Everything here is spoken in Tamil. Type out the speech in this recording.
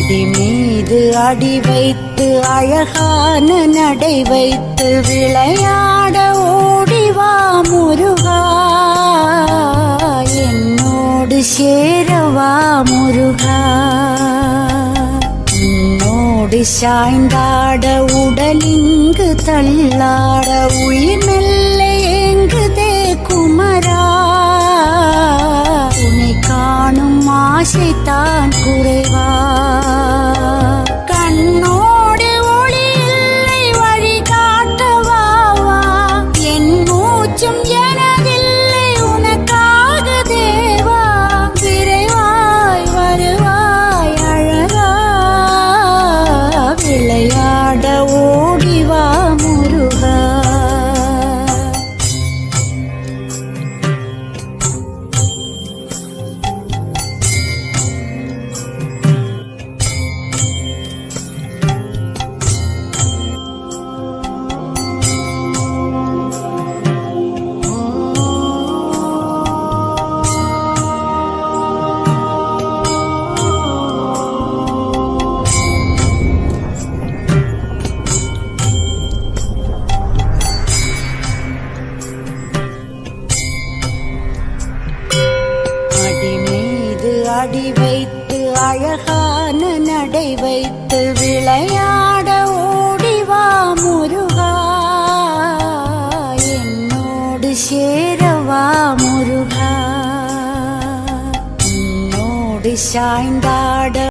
அடி மீது அடி வைத்து அழகான நடை வைத்து விளையாட ஓடிவா முருகா, என்னோடு சேரவா முருகா. உன்னோடு சாய்ந்தாட உடலிங்கு தள்ளாட உயிர் மெல்ல ஏங்குதே குமரா, உன்னை காணும் ஆசைத்தான் குறைவா. கண்ணோடு ஒளி இல்லை வழி காட்டவாவா, என் மூச்சும் எனதில்லை உனக்காக தேவா. விரைவாய் வருவாய் அழகா, விளையாட ஓடிவா முருகா. அடி வைத்து அழகான நடை வைத்து விளையாட ஓடிவா முருகா, என்னோடு சேரவா முருகா. உன்னோடு சாய்ந்தாட